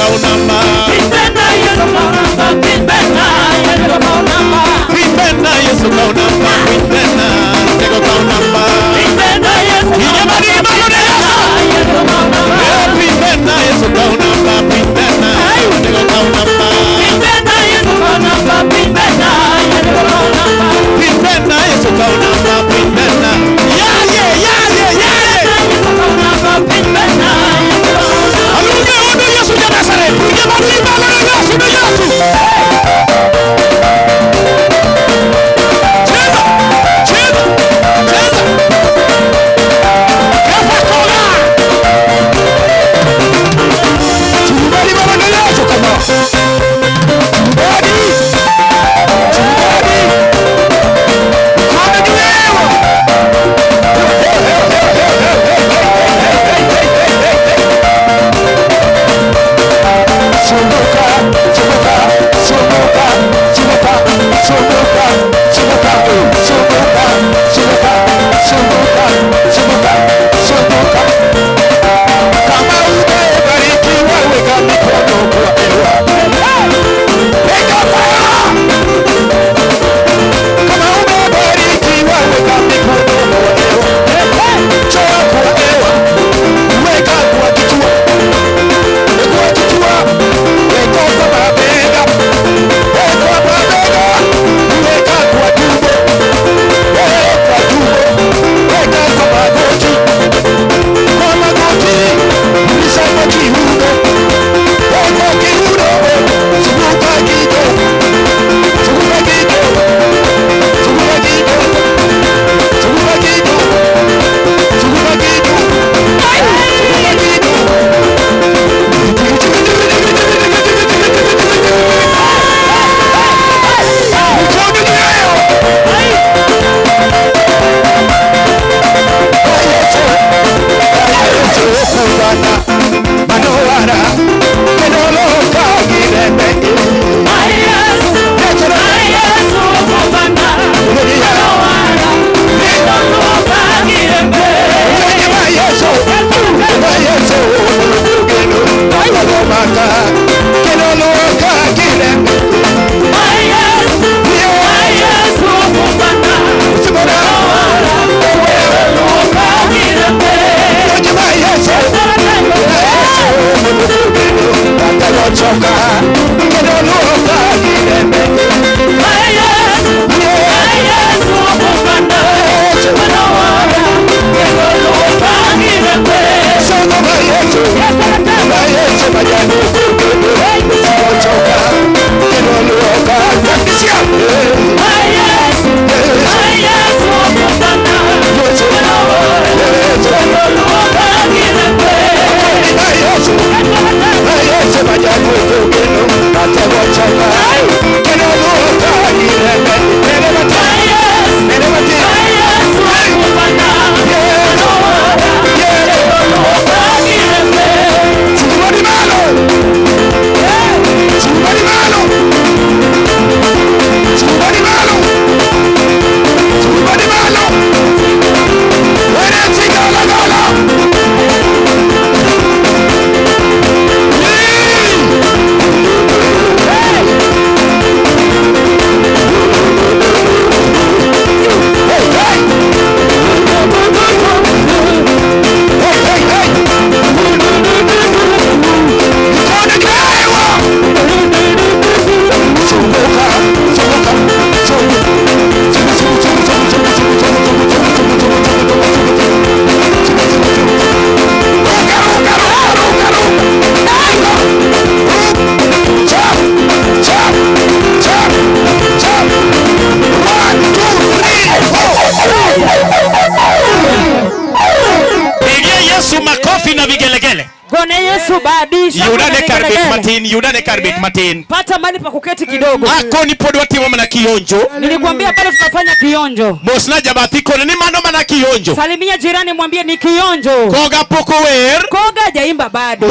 kaunamba. Pipenda Yesu kaunamba. Pipenda Yesu kaunamba. Pipenda Yesu kaunamba. Pipenda tego kaunamba. Pipenda Yesu kaunamba. Pipenda Yesu kaunamba. Pipenda tego kaunamba. Pipenda Yesu kaunamba. Pipenda Yesu kaunamba. Pipenda Yesu kaunamba. Pipenda yaye Yesu kaunamba. Pipenda aluge odo Yesu ya Nazareth. Pige madu ibalo Yesu do Yesu. Yudane karbit matin. Pata mali pa kuketi kidogo. Ako ni podwa timo mana kionjo. Nilikwambia bado tunafanya kionjo. Mosna jabatiko ni mano mana kionjo. Salimia jirani mwambie ni kionjo. Koga poko wer. Koga jaimba bado.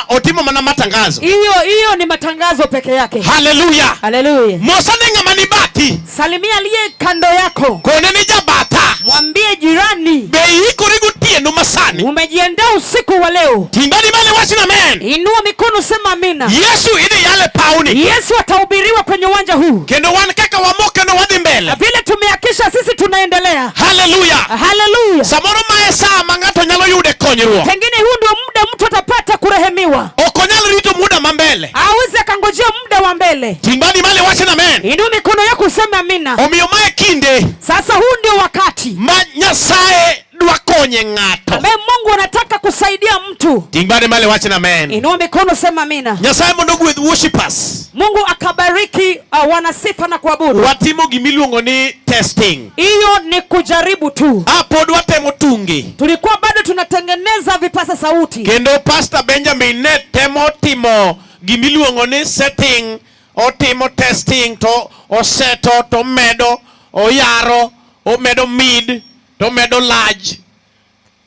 Otimo mana matangazo. Hiyo ni matangazo peke yake. Hallelujah. Hallelujah. Mosana ngamani bati. Salimia aliye kando yako. Kone ni jabata. Mwambie jirani. Bei kurigu tienu masani. Umejiandaa usiku wa leo. Timbani male wasi na men. Inua mikono sema amina. Yesu idi yale pauni. Yesu atahubiriwa kwenye uwanja huu. Kendo wan kaka wamoke no wadhi mbele. Vile tumehakisha sisi tunaendelea. Hallelujah. Hallelujah. Samoro maesa mangato nyalo yude konyruok. Pengine huu ndio muda mtu atapata kurehemiwa. Okonyalo rito muda mambele. Aweze akangojea muda wa mbele. Timbani male wacha na men. Inua mikono yako useme amina. Omiyo mae kinde. Sasa huu ndio wakati. Nyasaye dwa konye ng'ato. Ambaye Mungu anataka kusaidia mtu. Timbani male wacha na men. Inua mikono sema amina. Nyasaye mondo with worshipers. Mungu akabariki wanasifa na kuabudu. Watimo gimiluongo ni testing. Hiyo ni kujaribu tu. Hapo dwatemo tungi. Tulikuwa bado tunatengeneza vipasa sauti. Kendo Pastor Benjamin ne temo timo gimiluongo ni setting, otimo testing to oseto to medo, oyaro, omedo mid, to medo large.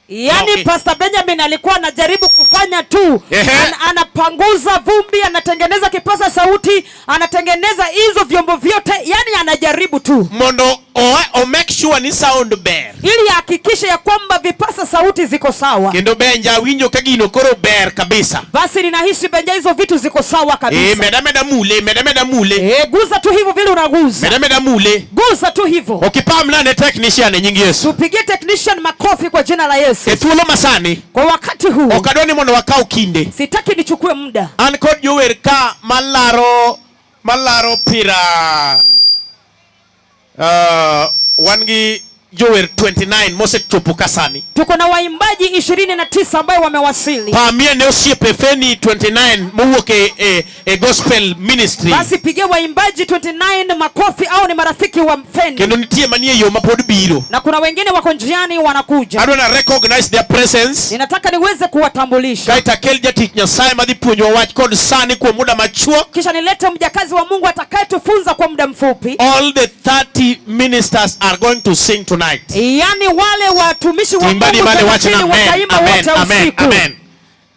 Yani Okay. Pastor Benjamin alikuwa anajaribu kufanya tu. Anapanguza vumbi, anatengeneza kipasa sauti, anatengeneza hizo vyombo vyote, yani anajaribu tu. Mondo o make sure ni sound ber. Ili hakikishe ya kwamba vipasa sauti ziko sawa. Kendo Benja winjo kagino koro ber kabisa. Basi ninahisi Benja hizo vitu ziko sawa kabisa. Meda mule. Guza tu hivyo vile unaguza. Meda mule. Guza tu hivyo. Okipamla ne technician nyingi Yesu. Tupigie technician makofi kwa jina la Yesu. Ethuolo masani. Kwa wakati huu. Okadoni mondo wakao kinde. Sitaki nichukue muda. An kod jower ka malaro pira. Wangi jower 29 mose chopo kasani. Tuko na waimbaji 29 ambao wamewasili. Pamia ne osiepe Feni 29 mowuok e gospel ministry. Basi pigie waimbaji 29 makofi au ni marafiki wa Feni. Kendo nitie manie yo mapod biro. Na kuna wengine wako njiani wanakuja. I want to recognize their presence. Ninataka niweze kuwatambulisha. Kaita kel jatich Nyasaye madhi puonjo wach kod sani kuom muda machuok. Kisha nilete mjakazi wa Mungu atakayetufunza kwa muda mfupi. All the 30 ministers are going to sing tonight. Yani wale watumishi wa Mungu wataimba wote usiku. Amen.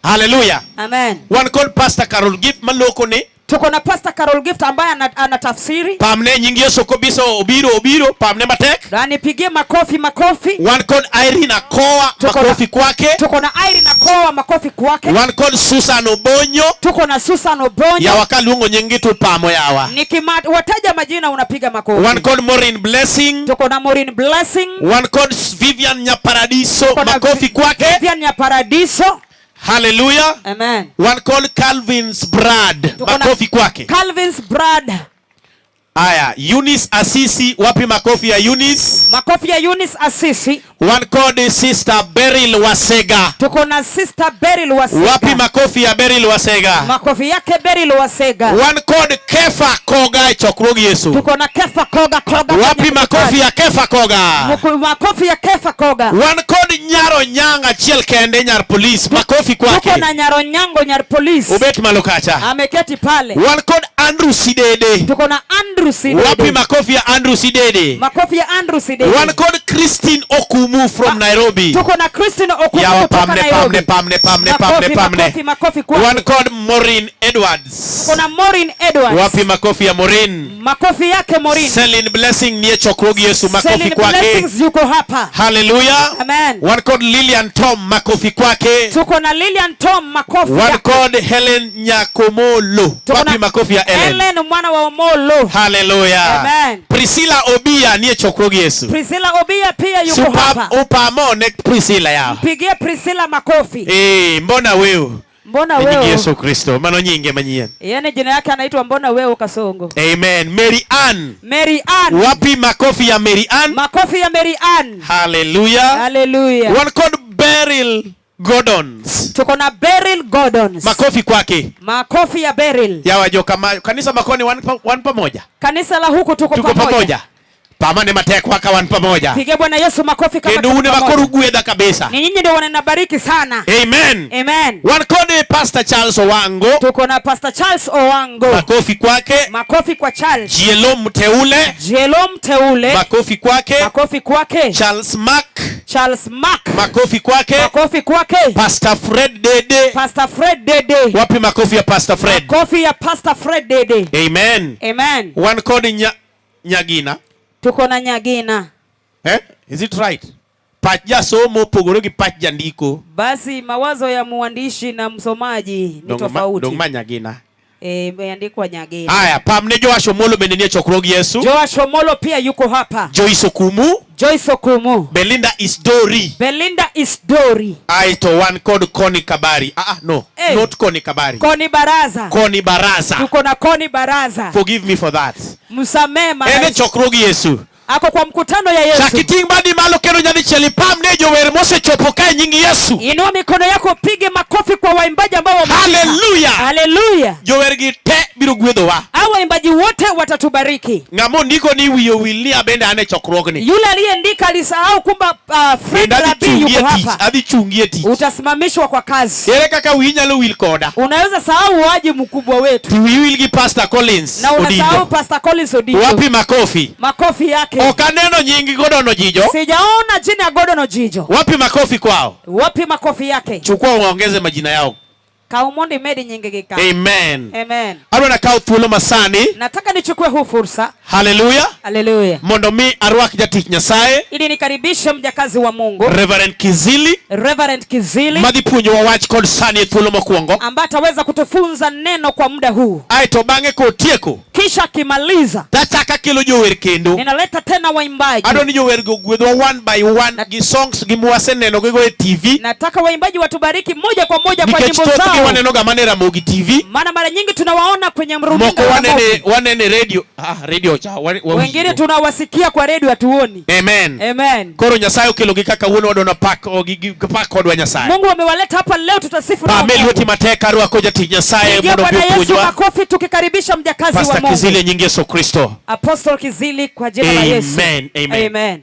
Hallelujah. Amen. One called Pastor Carol Gift maloko ne. Tuko na Pastor Carol Gift ambaye anatafsiri. Pamne nyingi Yesu kobiso obiro pamne matek. Na nipigie makofi. One called Irene Akoa makofi kwake. Tuko na Irene Akoa makofi kwake. One called Susan Obonyo. Tuko na Susan Obonyo. Ya wakalungo nyingi tu pamo yawa. Wataja majina unapiga makofi. One called Maureen Blessing. Tuko na Maureen Blessing. One called Vivian Nyaparadiso makofi kwake. Vivian Nyaparadiso. Hallelujah. Amen. One called Calvin's Brad makofi kwake. Calvin's Brad. Aya, Eunice Asisi, wapi makofi ya Eunice? Makofi ya Eunice Asisi. One called Sister Beryl Wasega. Tuko na Sister Beryl Wasega. Wapi makofi ya Beryl Wasega? Makofi yake Beryl Wasega. One called Kefa Koga chokrogi Yesu. Tuko na Kefa Koga. Wapi makofi ya Kefa Koga? Makofi ya Kefa Koga. One called Nyaro Nyanga chiel kende nyar police makofi kwake. Tuko na Nyaro Nyango nyar police. Ubet malokacha. Ameketi pale. One called Andrew Sidede. Tuko na Andrew Sidede. Wapi makofi ya Andrew Sidede? Makofi ya Andrew Sidede. One called Christine Okumu from Nairobi. Tuko na Christine Okumu kutoka Nairobi. Pamne. Makofi kwake. One called Maureen Edwards. Tuko na Maureen Edwards. Wapi makofi ya Maureen? Makofi yake Maureen. Celine Blessing niye chokrogi Yesu makofi kwake. Blessings yuko hapa. Hallelujah. Amen. One called Lillian Tom makofi kwake. Tuko na Lillian Tom makofi. One called Helen Nyakomolo. Wapi makofi ya Helen? Helen mwana wa Omolo. Hallelujah. Amen. Priscilla Obia niye chokrogi Yesu. Priscilla Obia pia yuko hapa. Upamo ne Priscilla ya. Mpigie Priscilla makofi. Mbona wewe? Mbona wewe? Ni Yesu Kristo. Mano nyinge manyien. Yaani jina yake anaitwa Mbona wewe Kasongo. Amen. Mary Ann. Mary Ann. Wapi makofi ya Mary Ann? Makofi ya Mary Ann. Hallelujah. Hallelujah. One called Beryl Gordons. Tuko na Beryl Gordons. Makofi kwake. Makofi ya Beryl. Ya wajoka kanisa makoni one pamoja. Kanisa la huku tuko pamoja. Pamane matekwa ka one pamoja. Pige Bwana Yesu makofi kama tuko pamoja. Ndio makorugweda kabisa. Ni nyinyi ndio wananibariki sana. Amen. Amen. One called Pastor Charles Owango. Tuko na Pastor Charles Owango. Makofi kwake. Makofi kwa Charles. Jielo Mteule. Makofi kwake. Makofi kwake. Charles Mark. Makofi kwake. Makofi kwake. Pastor Fred Dede. Wapi makofi ya Pastor Fred? Makofi ya Pastor Fred Dede. Amen. Amen. One called Nyagina. Tuko na Nyagina. Is it right? pach jasomo opogore gi pach jandiko. Basi mawazo ya mwandishi na msomaji ni tofauti. Dong manyagina. Imeandikwa Nyagina. Haya, pamne Joash Omolo bende ni chokrogi Yesu. Joash Omolo pia yuko hapa. Joyce Okumu. Belinda Isdori. Aito one code Koni Kabari. No. Hey. Not Koni Kabari. Koni Baraza. Tuko na Koni Baraza. Forgive me for that. Musamema. Ene chokrogi Yesu. Ako kwa mkutano ya Yesu. Chakiting badi malo keno nyani chelipam nejo wer mose chopokai nyingi Yesu. Inua mikono yako, pige makofi kwa waimbaji ambao Hallelujah. Jower gi te biro gwedho wa. Hao waimbaji wote watatubariki. Ngamo ndiko ni wiyo wilia bende ane chokrogni. Yule aliyeandika alisahau kumba Fred Rabi yuko hapa. Adi chungie ti. Utasimamishwa kwa kazi. Yere kaka winyalo wil koda. Unaweza sahau waji mkubwa wetu. Ti wil gi Pastor Collins. Na unasahau Pastor Collins Odindo. Wapi makofi? Makofi yake. Okaneno nyingi Godono Jijo. Sijaona jina Godono Jijo. Wapi makofi kwao? Wapi makofi yake? Chukua uongeze majina yao. Kaumondi medi nyingi gika. Amen. Aro na kau thuolo masani. Nataka nichukue huu fursa. Hallelujah. Mondo mi arwak jatich Nyasaye. Ili nikaribishe mjakazi wa Mungu. Reverend Kizili. Madhi puonjo wa wach kod sani thuolo mokwongo. Ambaye ataweza kutufunza neno kwa muda huu. Aito bange kotieko. Kisha kimaliza. Tachaka kilo jower kendo. Ninaleta tena waimbaji. Ado ni jower go gwedho one by one gi songs gi mwase neno go TV. Nataka waimbaji watubariki moja kwa moja kwa nyimbo zao. Waneno ga manera Mogi TV. Maana mara nyingi tunawaona kwenye runinga. Moko wanene radio cha. Wengine tunawasikia kwa radio hatuoni. Amen. Koro Nyasaye okelo gi kaka wono wadona pak kodwa Nyasaye. Mungu amewaleta hapa leo, tutasifu na Mungu. Pameli mateka ruwa koja ti Nyasaye mono bipunjwa. Makofi tukikaribisha mjakazi wa Mungu. Pastor Kizili nyingi Yesu Kristo. Apostle Kizili kwa jina la Yesu. Amen.